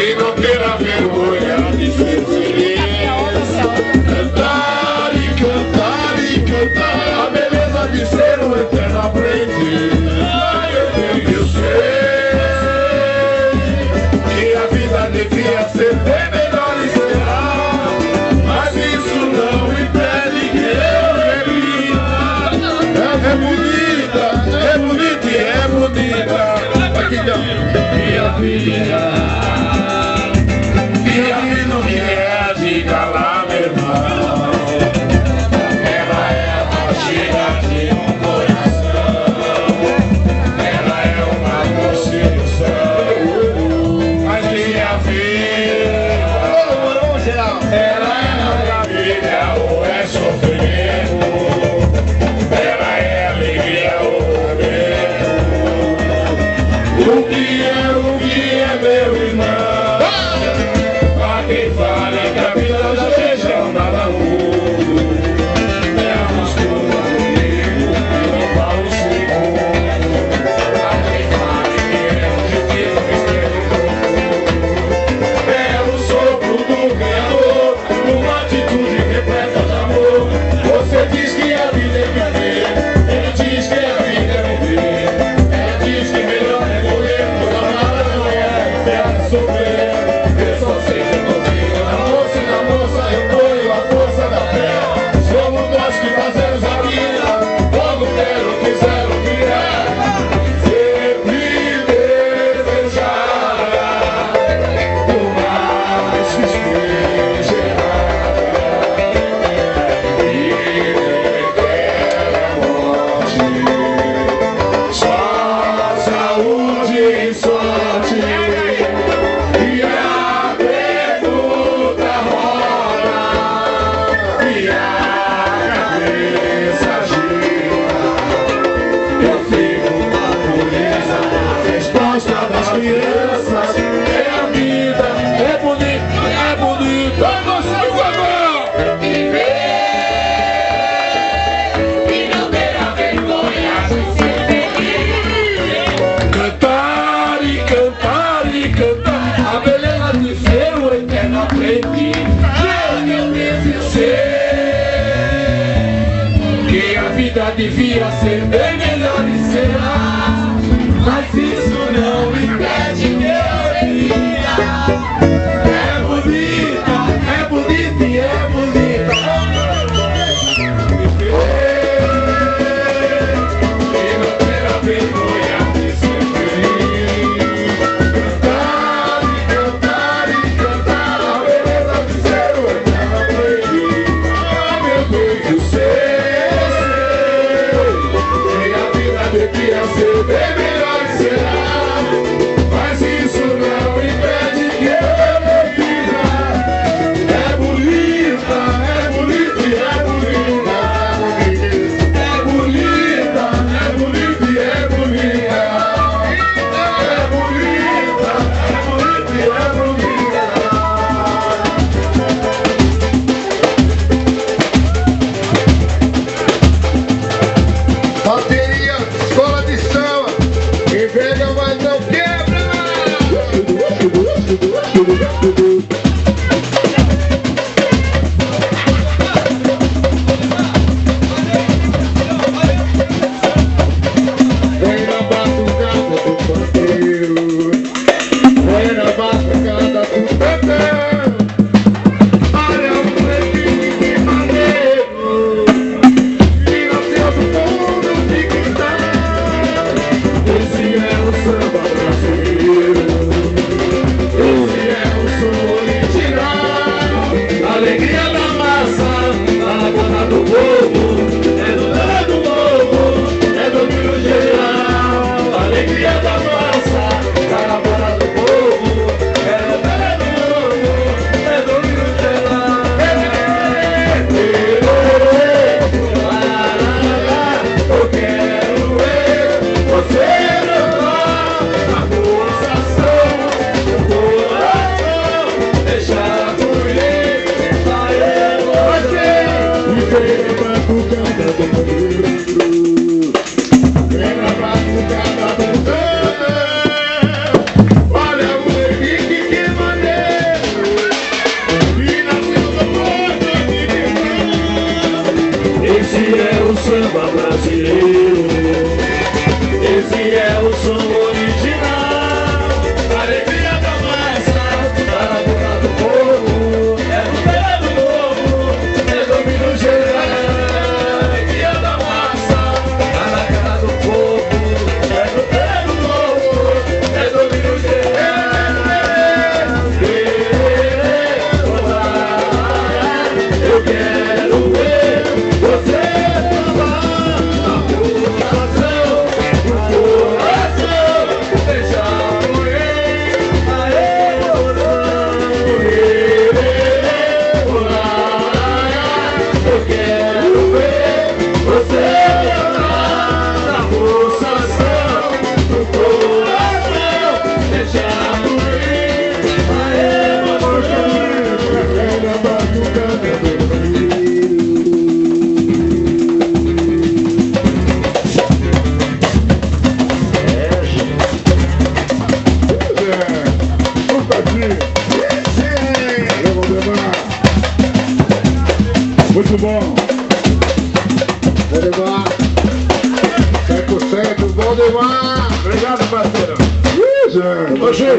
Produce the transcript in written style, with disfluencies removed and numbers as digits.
e não ter a vergonha de ser feliz. Cantar e cantar a beleza de ser um eterno aprendiz. Eu sei que a vida devia ser bem melhor e será, mas isso não impede que eu repita. É bonita e é bonita. Aqui não. Minha não quer de calar, meu irmão. Ela é a batida de um coração. Ela é uma constituição. Mas minha vida, ela é maravilha ou é sofrimento. Ela é alegria ou lamento. O que é meu irmão? Pra quem fala que a vida já seja um nada mudo. É a mistura comigo e não falo segundo. Pra quem fala que é um juízo misterioso. É o sopro do Criador, uma atitude repleta de amor. Você diz que a vida é viver, ele diz que a vida é viver. Ela diz que melhor é morrer, pois amar não é inferno sofrer. Eu só sei que eu confio na moça e na moça eu ponho a força da fé. Somos nós que fazemos a vida, quando quer ou quiser ou vier. Sempre desejar o mais que esteja e nem quer a morte. Só saúde e sorte. E a pergunta rola e a cabeça gira. Eu fico na pureza, a resposta das crianças é a vida, é bonita, é bonita. É você agora! Viver e não ter a vergonha de ser feliz. Cantar e cantar e cantar a beleza de ser o eterno aprendiz. Eu sei que a vida devia ser bem melhor e será, mas isso não impede que eu repita. É bonita e é bonita. E não ter a vergonha de ser feliz. Cantar e cantar a beleza de ser o eterno aprendiz. Meu Deus, eu sei que a vida devia ser bem melhor e será, mas isso não impede que eu repita. É bonita e é bonita. É bonita e é bonita. É bonita e é bonita. Bateria, escola de samba, quem pega mas não quebra. Vem na batucada do pandeiro, vem na batucada do pandeiro. Olha o molequinho que maneiro, e nasceu do mundo de cristal. Esse é o samba brasileiro, esse é o som original. Alegria da massa, na boca do povo, é do dano novo, é domínio geral. Alegria da massa, caravana do povo, é do dano novo, é domínio geral. Eu quero ver você. que é o som original. A alegria da massa, tá na boca do povo. É no pé do povo, é domínio geral. A alegria da massa, tá na cara do povo. É no pé do povo, é domínio geral. Eu quero ver você falar na pulsação do coração, deixar morrer a emoção. Eu quero ver você falar na pulsação do coração, deixar morrer a emoção. Muito bom. Valdemar, 100%, Valdemar. Obrigado, parceiro. Ô, Gil.